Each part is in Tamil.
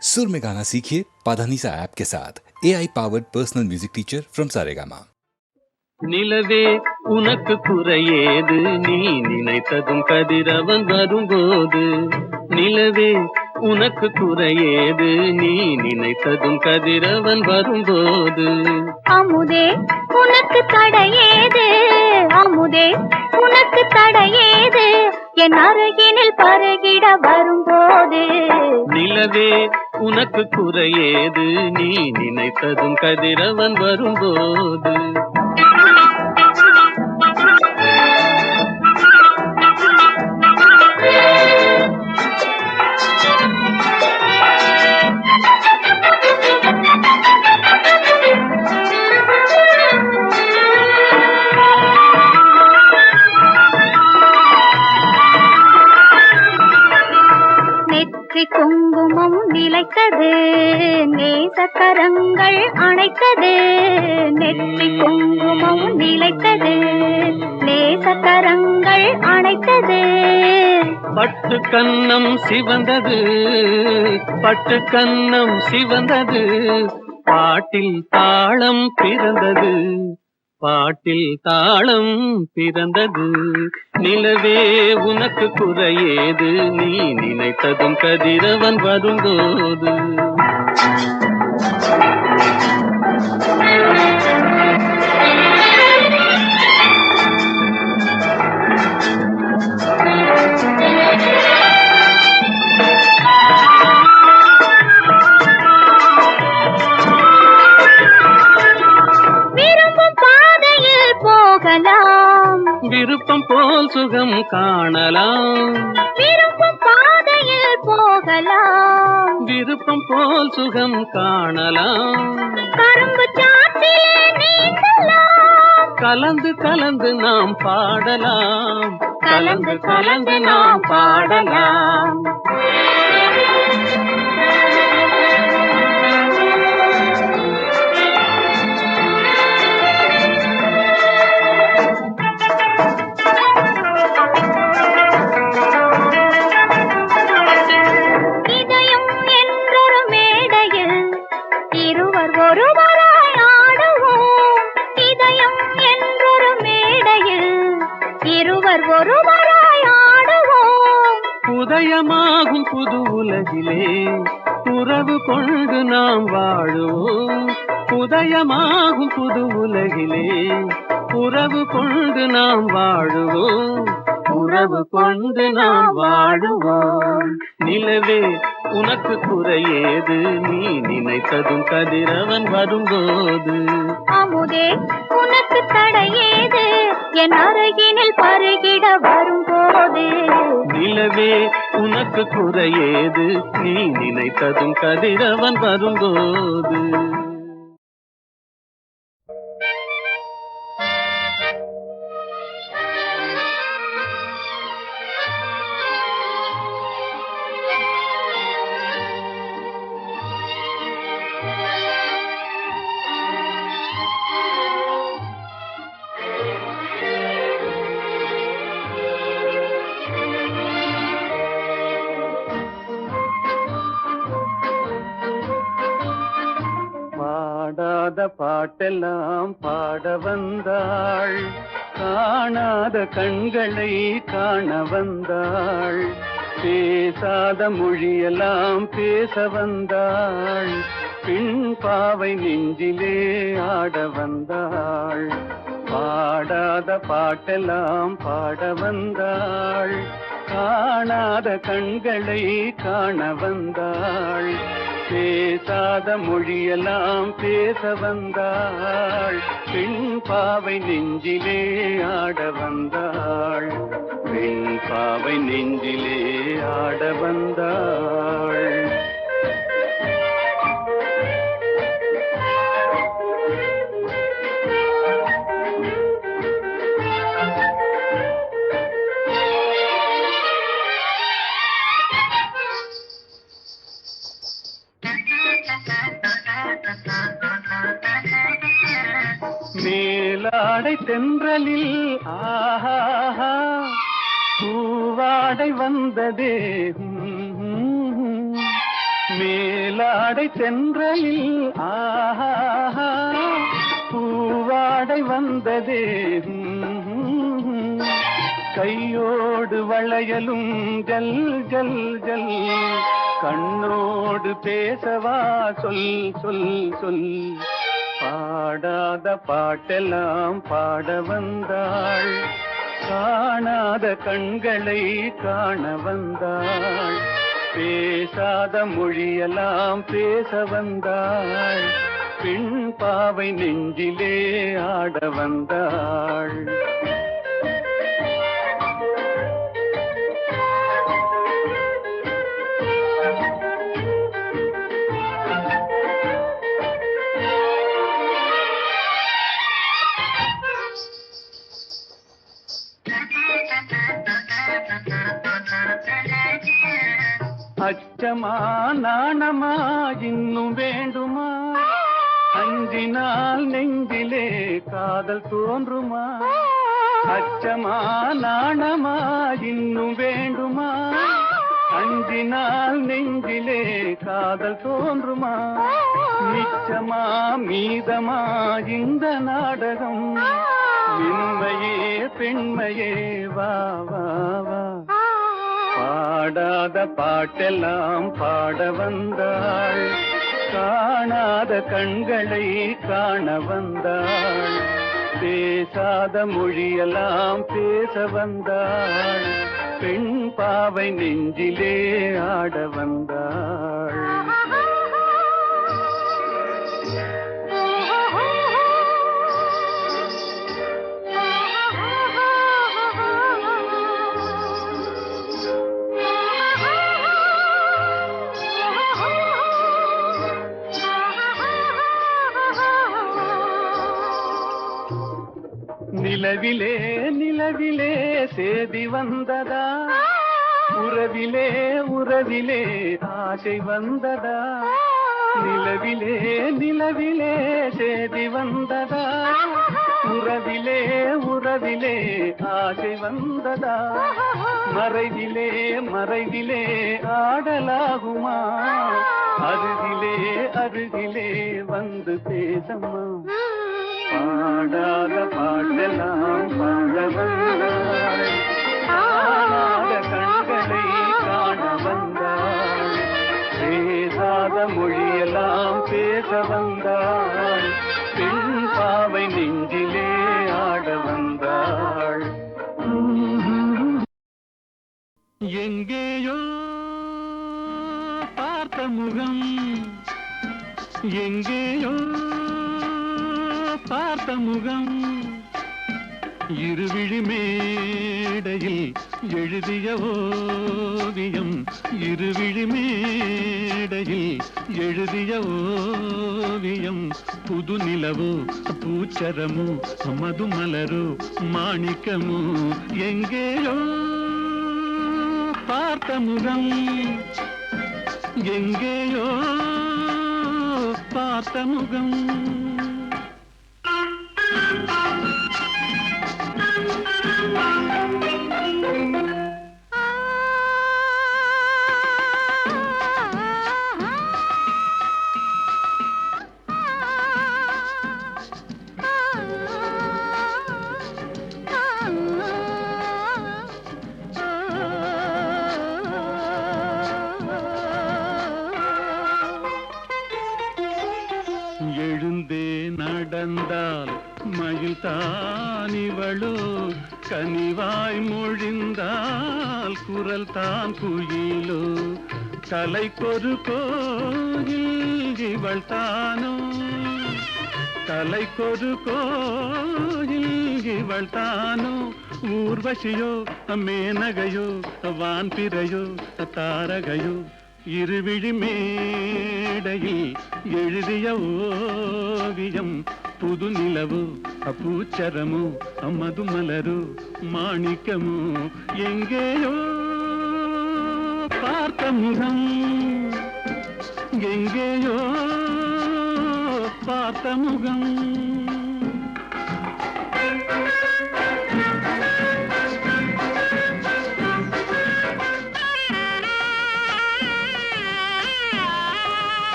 सुर में गाना सीखिए पाधानीसा ऐप के साथ AI powered personal music teacher from Saregama. நிலவே உனக்கு குறையேது நீ நினைத்ததும் கதிரவன் வரும்போது நிலவே உனக்கு குறையேது நீ நினைத்ததும் கதிரவன் வரும்போது அமுதே உனக்கு தடையேது அமுதே உனக்கு தடையேது என் அருகினில் பருகிட வரும்போது நிலவே உனக்கு குறையேது நீ நினைத்ததும் கதிரவன் வரும்போது குங்குமம் நிலைத்தது நேசக்கரங்கள் அணைத்தது நெற்றி குங்குமம் நிலைத்தது நேசக்கரங்கள் அணைத்தது பட்டு கன்னம் சிவந்தது பட்டு கன்னம் சிவந்தது பாட்டில் தாளம் பிறந்தது பாட்டில் தாளம் பிறந்தது நிலவே உனக்கு குறையேது நீ நினைத்ததும் கதிரவன் வரும்போது விருப்பம் போல் சுகம் காணலாம் விருப்பம் பாதையில் போகலாம் விருப்பம் போல் சுகம் காணலாம் கரும்பு சாற்றிலே நீந்தலாம் கலந்து கலந்து நாம் பாடலாம் கலந்து கலந்து நாம் பாடலாம் உதயமாகும் புது உலகிலே உறவு கொண்டு நாம் வாழுவோம் உதயமாகும் புது உலகிலே உறவு கொண்டு நாம் வாழுவோம் உறவு கொண்டு நாம் வாழுவோம் நிலவே உனக்கு குறையேது நீ நினைத்ததும் கதிரவன் வரும்போது அமுதே உனக்கு தடையேது என் அருகினில் பருகிட வரும்போது நிலவே உனக்கு குறையேது நீ நினைத்ததும் கதிரவன் வரும்போது பாடாத பாட்டெல்லாம் பாட வந்தாள் காணாத கண்களை காண வந்தாள் பேசாத மொழியெல்லாம் பேச வந்தாள் பின் பாவை நெஞ்சிலே ஆட வந்தாள் பாடாத பாட்டெல்லாம் பாட வந்தாள் காணாத கண்களை காண வந்தாள் பேசாத மொழியெல்லாம் பேச வந்தாள் பெண் பாவை நெஞ்சிலே ஆட வந்தாள் பெண் பாவை நெஞ்சிலே ஆட வந்தாள் மேலாடை தென்றலில் ஆஹா பூவாடை வந்ததே மேலாடை தென்றலில் ஆஹா பூவாடை வந்ததே கையோடு வளையலும் ஜல் ஜல் ஜல் கண்ணோடு பேசவா சொல் சொல் சொல் பாடாத பாட்டெல்லாம் பாட வந்தாள் காணாத கண்களை காண வந்தாள் பேசாத மொழியெல்லாம் பேச வந்தாள் பெண் பாவை நெஞ்சிலே ஆட வந்தாள் அச்சமா நாணமா இன்னும் வேண்டுமா அஞ்சினால் நெஞ்சிலே காதல் தோன்றுமா அச்சமா நாணமா இன்னும் வேண்டுமா அஞ்சினால் நெஞ்சிலே காதல் தோன்றுமா நிச்சமா மீதமா இந்த நாடகம் மென்மையே பெண்மையே வா வா வா பாடாத பாட்டெல்லாம் பாட வந்தாள் காணாத கண்களை காண வந்தாள் பேசாத மொழியெல்லாம் பேச வந்தாள் பெண் பாவை நெஞ்சிலே ஆட வந்தாள் நிலவிலே நிலவிலே சேதி வந்ததா உறவிலே உறவிலே ஆசை வந்ததா நிலவிலே நிலவிலே சேதி வந்ததா உறவிலே உறவிலே ஆசை வந்ததா மறைவிலே மறைவிலே ஆடலாகுமா அருகிலே அருகிலே வந்து பேசம்மா பாடாத பாட்டெல்லாம் பாட வந்தாள் காணாத கண்களை காண வந்தாள் பேசாத மொழியெல்லாம் பேச வந்தாள் பெண் பாவை நெஞ்சிலே ஆட வந்தாள் எங்கேயோ பார்த்த முகம் எங்கேயோ பார்த்த முகம் இருவிழி மேடையில் எழுதிய ஓவியம் இருவிழி மேடையில் எழுதிய ஓவியம் புது நிலவோ பூச்சரமோ மதுமலரோ மாணிக்கமோ எங்கேயோ பார்த்த முகம் எங்கேயோ பார்த்த முகம் எழுந்தே நடந்தால் மயில் தானிவளோ கனிவாய் மொழிந்தால் குரல் தான் குயிலோ கலைக்கொரு கோயில் இவள் தானோ கலைக்கொரு கோயில் இவள் தானோ ஊர்வசியோ மேனகையோ வான்பிறையோ தாரகையோ இருவிழி மேடையில் எழுதிய ஓவியம் புது நிலவோ பூச்சரமோ மதுமலரோ மாணிக்கமோ எங்கேயோ பார்த்த முகம் எங்கேயோ பார்த்த முகம்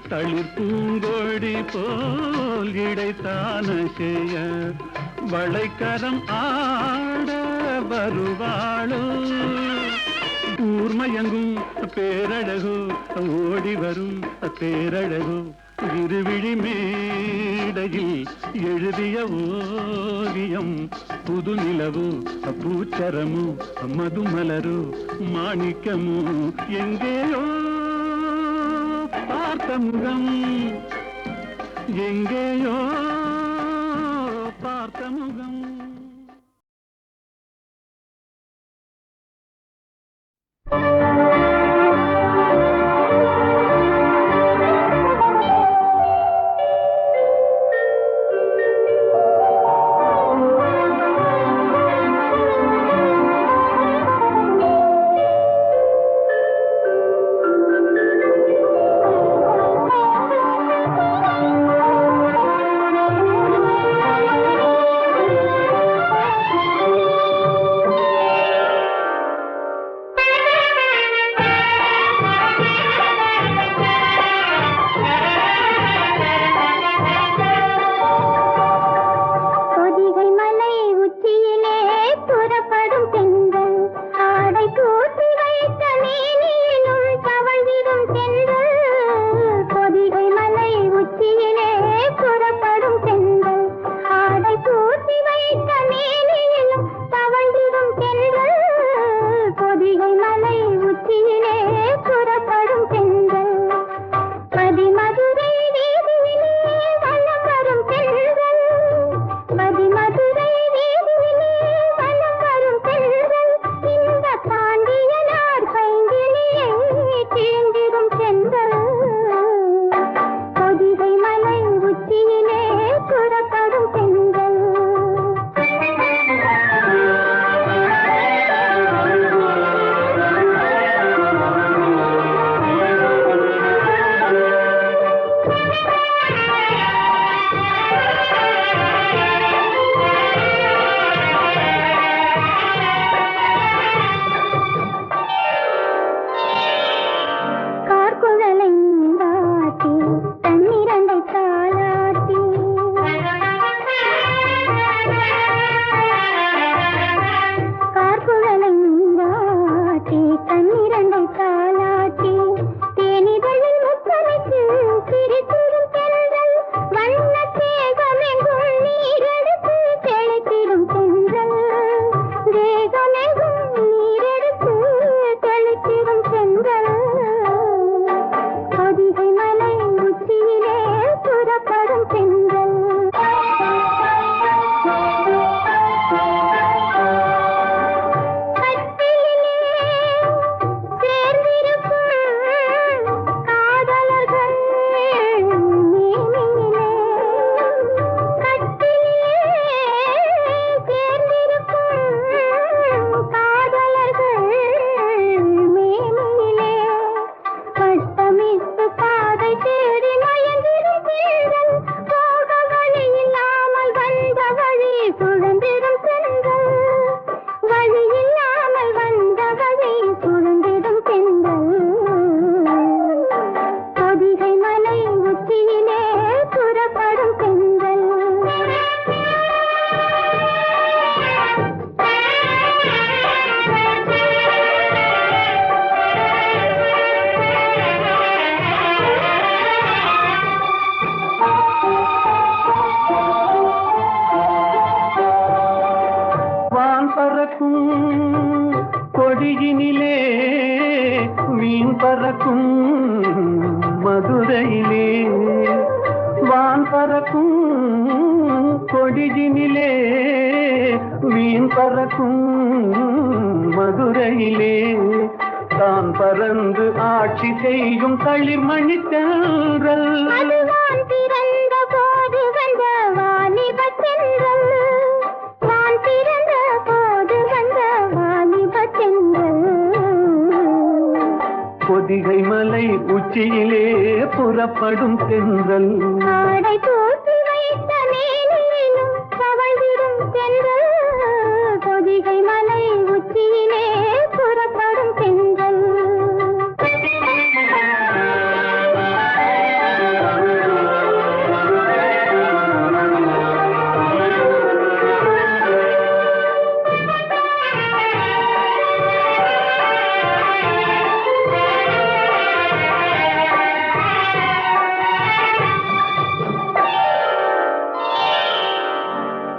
தளிர் பூங்கோடி போல் இடைத்தான செய்ய வளைக்கரம் ஆட வருவாளோ ஊர்மயங்கும் பேரழகோ ஓடி வரும் பேரழகோ இருவிழி மேடையில் எழுதிய ஓவியம் புது நிலவோ பூச்சரமோ மதுமலரோ மாணிக்கமோ எங்கேயோ பார்த்த முகம் எங்கேயோ பார்த்த முகம் கொடியினிலே மீன் பறக்கும் மதுரையிலே வான் பறக்கும் கொடியினிலே மீன் பறக்கும் மதுரையிலே தான் பறந்து ஆட்சி செய்யும் தளிர்மணி தென்றல் பிறந்த போது வந்த வாலிப தென்றல் வான் பிறந்த போது வந்த வாலிப தென்றல் பொதிகை மலை உச்சியிலே புறப்படும் தென்றல் ஆடை தூக்கி வைத்த மேனிலும் தவழ்ந்திடும் தென்றல் பொதிகை மலை உச்சியிலே புறப்படும் தென்றல்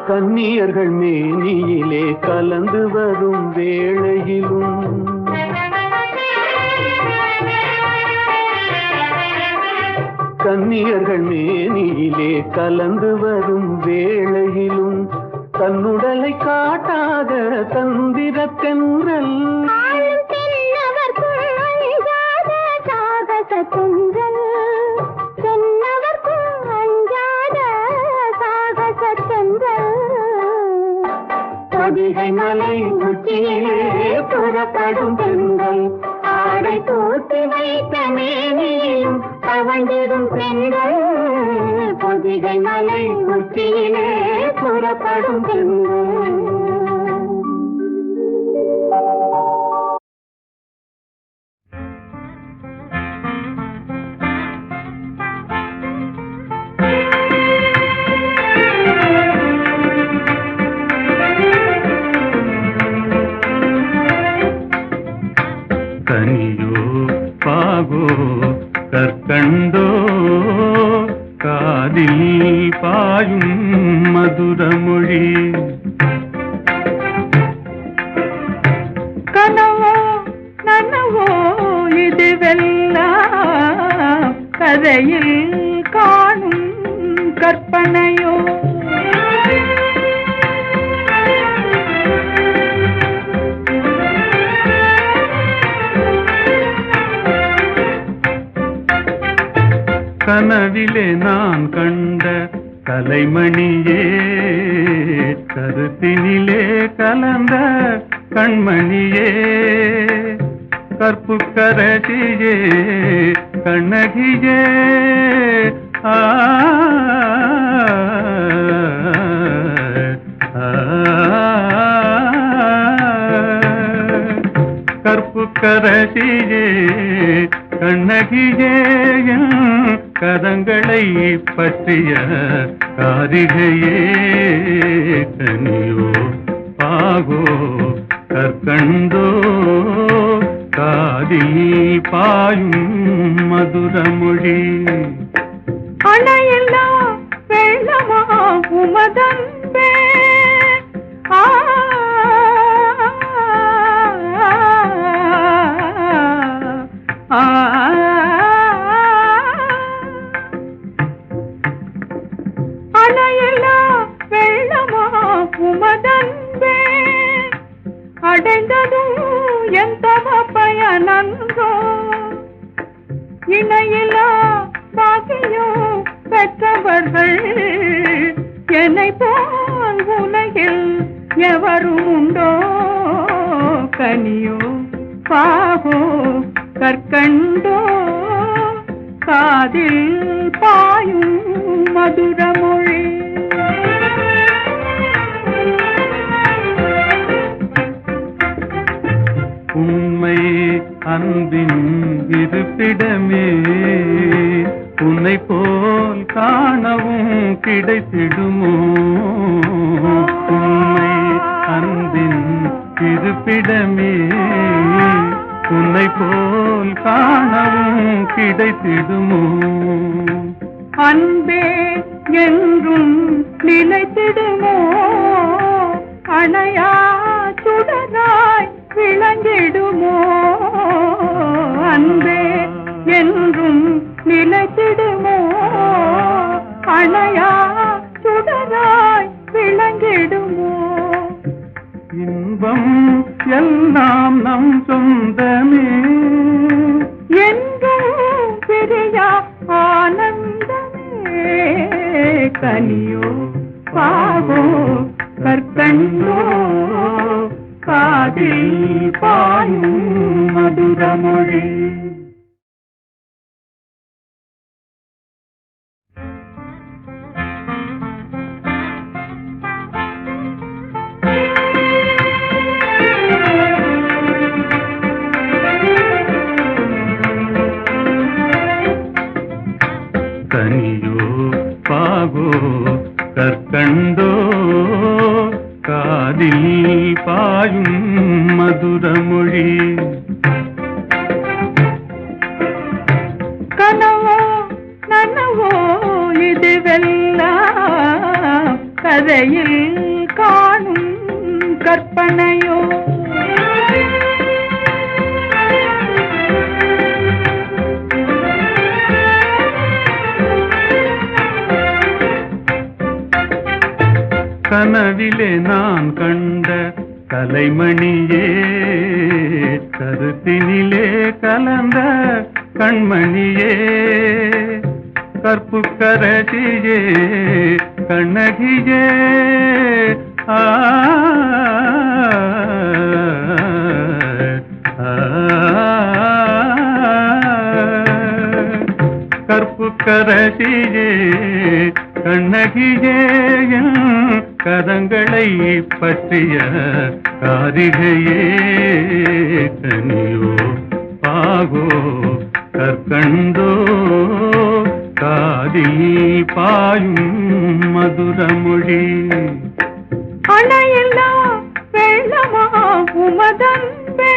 கன்னியர்கள் மேனியிலே கலந்து வரும் வேளையிலும் கன்னியர்கள் மேனியிலே கலந்து வரும் வேளையிலும் தன்னுடலை காட்டாத தந்திர தென்றல் பொதிகை மலை உச்சியிலே புறப்படும் பெண்கள் ஆடை தோற்றி வைத்த மேனியும் தவழ்ந்திடும் பெண்கள் பொதிகை மலை உச்சியிலே புறப்படும் பெண்கள் கனியோ பாகோ கற்கண்டோ காதில் பாயும் மதுரமொழி கனவோ நனவோ இதுவெல்லாம் கதையில் காணும் கற்பனையோ கனவிலே நான் கண்ட கலைமணியே கருத்தினிலே கலந்த கண்மணியே கற்புக்கரசியே கண்ணகியே ஆ கற்புக்கரசியே கண்ணகியே கரங்களை பற்றிய காரிகையே கனியோ பாகோ கற்கண்டோ காதில் பாயும் மதுரமொழி அணையெல்லா வெள்ளமா உமதன்பே அணையெல்லா வெள்ளமா உமதன்பே அடைந்ததும் எந்த பயனன்றோ இணையிலா பாக்கியம் பெற்றவர்கள் என்னை போல் உலகில் எவரும் உண்டோ கனியோ பாகோ கற்கண்டோ காதில் பாயும் மதுரமொழி உண்மை அன்பின் இருப்பிடமே உன்னை போல் காணவும் கிடைத்திடுமோ உண்மை அன்பின் இருப்பிடமே உன்னை போல் காணவும் கிடைத்திடுமோ அன்பே என்றும் நிலைத்திடுமோ அணையா சுடராய் விளங்கிடுமோ அன்பே என்றும் நிலைத்திடுமோ அணையா சுடராய் விளங்கிடுமோ இன்பம் எல்லாம் நம் சொந்தமே என்றும் பிரியா ஆனந்தமே கனியோ பாகோ கற்கண்டோ காதில் பாயும் மதுரமொழி கனியோ பாகோ கற்கண்டோ காதில் பாயும் மதுரமொழி கனவோ நனவோ இதுவெல்லாம் கரையில் காணும் கற்பனையோ கனவிலே நான் கண்ட கலைமணியே கருத்தினிலே கலந்த கண்மணியே கற்புக்கரசியே கண்ணகியே ஆ கற்புக்கரசியே கண்ணகியே கரங்களை பற்றிய காரிகையே கனியோ பாகோ கற்கண்டோ காதில் பாயும் மதுரமொழி அணையில்லா வெள்ளமா உமதன்பே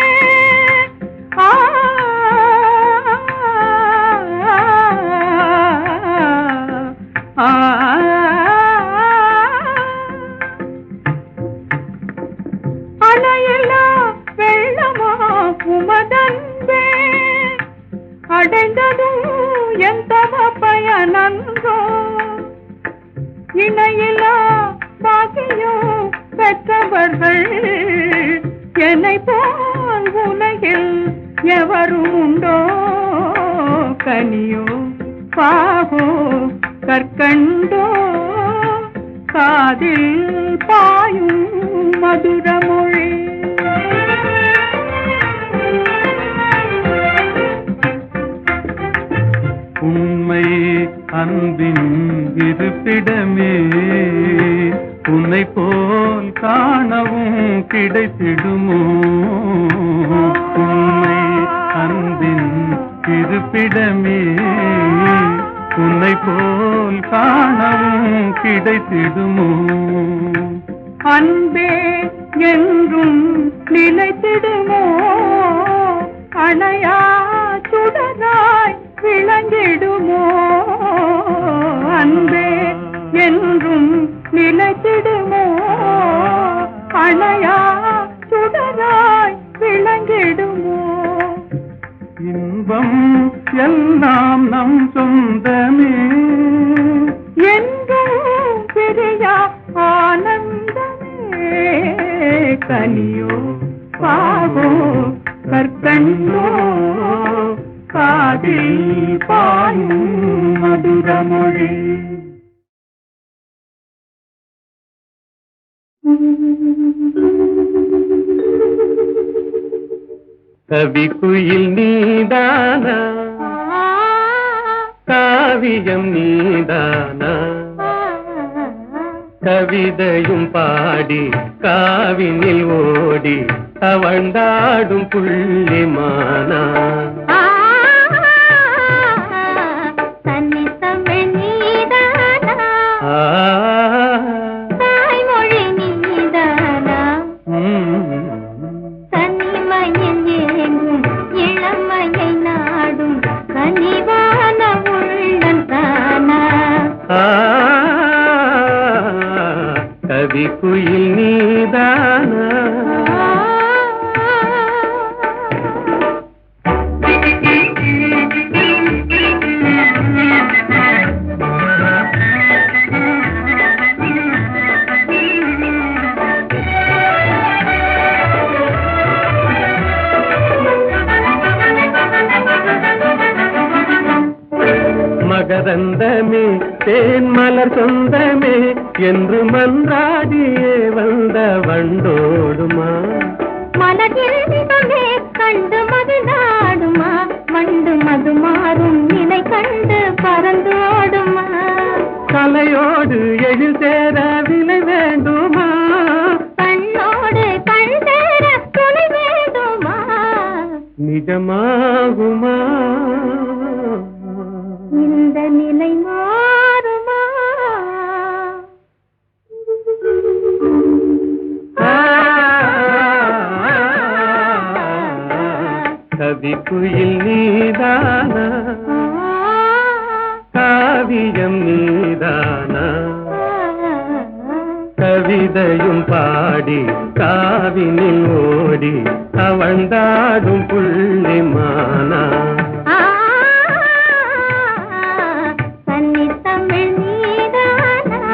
அணையில்லா வெள்ளமா உமதன்பே அடைந்ததும் எந்த பயனன்றோ இணையில்லா பாக்கியம் பெற்றவர்கள் என்னை போல் உலகில் எவரும் உண்டோ கனியோ பாகோ கற்கண்டோ காதில் பாயும் மதுரமொழி உண்மை அன்பின் இருப்பிடமே உன்னை போல் காணவும் கிடைத்திடுமோ உண்மை அன்பின் இருப்பிடமே உன்னை போல் காணவும் கிடைத்திடுமோ அன்பே என்றும் நிலைத்திடுமோ அணையா சுடராய் விளங்கிடுமோ அன்பே என்றும் நிலைத்திடுமோ அணையா சுடராய் விளங்கிடுமோ இன்பம் எல்லாம் நம் சொந்தமே என்றும் பிரியா ஆனந்தமே கனியோ பாகோ கற்கண்டோ காதில் பாயும் மதுரமொழி கவி குயில் நீதானா காவியம் நீதானா கவிதையும் பாடி காவினில் ஓடி தவழ்ந்தாடும் புள்ளிமானா கவி குயில் நீதானா மகரந்தமே தேன் மலர் சொந்தமே என்று மன்றாடியே வந்த வண்டோடுமா மலர்மே கண்டு மகிழாடுமா வண்டு மது மாறும் நிலை கண்டு பறந்தோடுமா கலையோடு எழில் சேர விலை வேண்டுமா கண்ணோடு கண் சேர துணை வேண்டுமா நிஜமாகுமா இந்த நிலை மாறுமா கவி குயில் நீதானா காவியம் நீதானா பாட்டையும் பாடி காவினில் ஓடி அவழ்ந்தாடும் புள்ளிமானா தமிழ் நீதானா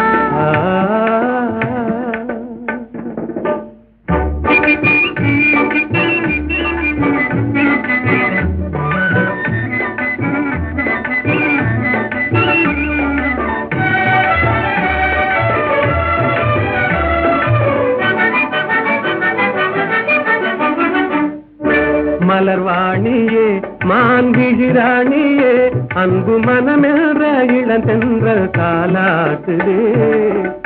மலர்வாணியே மான்விழிராணியே அன்பு மனமென்ற இளந்தென்ற காலாக்குதே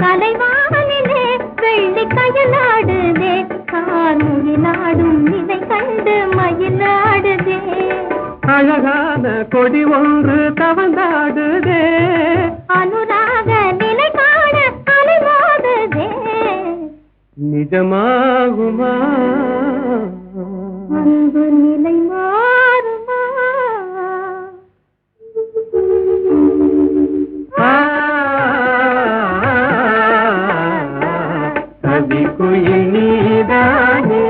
கலைவானிலே வெள்ளி கயலாடுதே கார்முகிலாடும் இதை கண்டு மயிலாடுதே அழகான கொடி ஒன்று தவந்தாடுதே அனுராக நிலை காண அலைவாடுதே நிஜமாகுமா அன்பு நிலை மாறுமா கவி குயில் நீதானே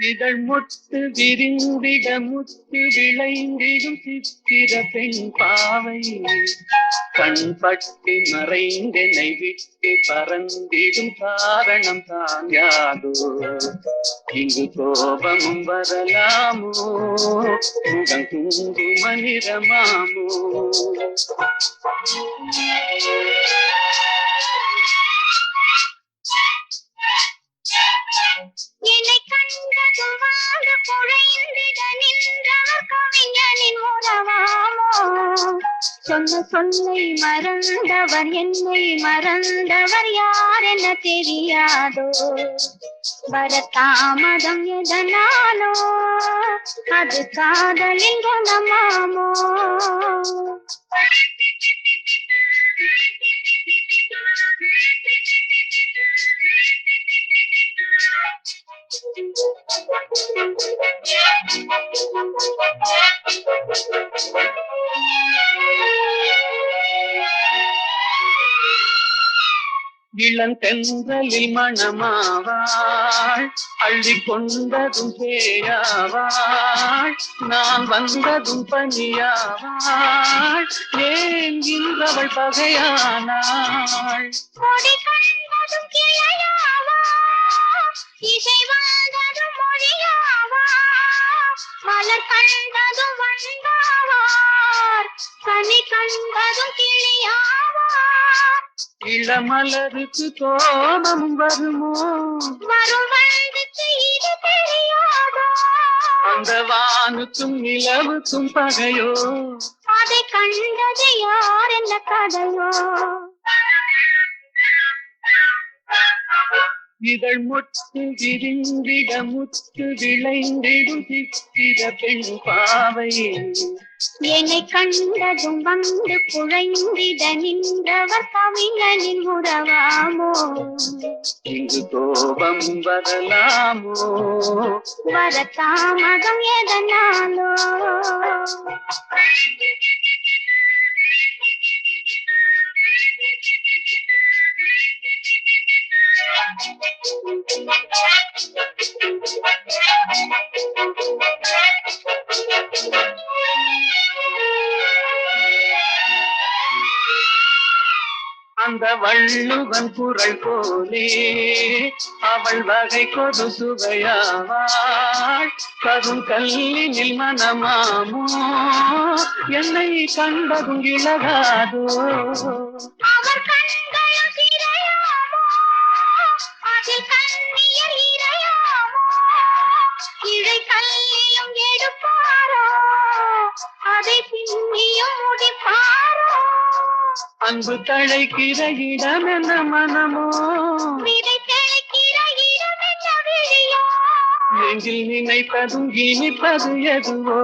இதழ் முத்து விரிந்திட முத்து விளைந்திடும் சித்திர பெண் பாவை கண்பட்டு மறைந்தென்னை விட்டு பறந்திடும் காரணம் தான் யாதோ இங்கு கோபமும் வரலாமோ முகம் குங்கும நிறமாமோ என்னை கண்டதும் வாழ்ந்து குழைந்திட நின்றவர் கவிஞனின் உறவாமோ சொன்ன சொல்லை மறந்தவர் என்னை மறந்தவர் யார் என தெரியாதோ வரதாமதம் எதனாலோ அது காதலின் குணமாமோ இளந்தென்றலில் மணமாவாள் அள்ளி கொண்டதும் பேயாவாள் நான் வந்ததும் பணியாவாள் ஏன் இன்றவள் பகையானாள் கொடி கண்டதும் கிளையாவா இசை வந்ததும் மொழியாவா மலர் கண்டதும் வந்தாவார் கனி கண்டதும் கிளியாவா இளமலருக்கு கோபம் வருமோ வரும் வயதுக்கு இது தெரியாதோ அந்த வானுக்கும் நிலவுக்கும் பகையோ அதை கண்டது யார் என்ன கதையோ இதழ் முத்து விரிந்திட முத்து விளைந்திடும் சித்திர பெண் பாவை என்னை கண்டதும் வந்து குழைந்திட நின்றவர் கவிஞனின் உறவாமோ இங்கு கோபம் வரலாமோ வரதாமதம் எதனாலோ அந்த வள்ளுவன் குரல் போலே அவள் வகை கொடு சுவையாவாள் கரும் கல்லினில் மனமாமோ என்னை கண்டதும் இழகாதோ அவர் கண்களும் சிறையாமோ அதில் கண்ணியல் இறையாமோ இழ அதை கல்லிலும் எடுப்பாரோ அதை பின்னியும் முடிப்பாரோ அன்பு தழைக்கிற இடம் என்ன மனமோ விதை தெளிக்கிற இடம் என்ன விழியோ நெஞ்சில் நினைப்பதும் இனிப்பது எதுவோ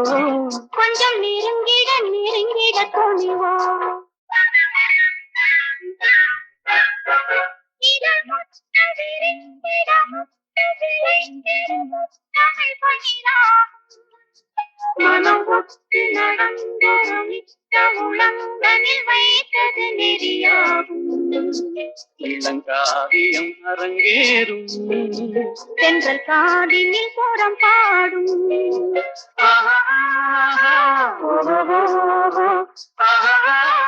கொஞ்சம் நெருங்கிட நெருங்கிட துணிவோ இதழ் முட்டு விரிந்திட முட்டு விளைந்திட முத்தமிழ் பகிராம் மனம் ஒத்து நடந்தொருமித்த உளங்கனில் வைத்தது நெறியாகும் இளங்காவியம் அரங்கேறும் சென்றல் காதினில் புறம் பாடும் ஆஹா, ஆஹா, ஆஹா, ஆஹா.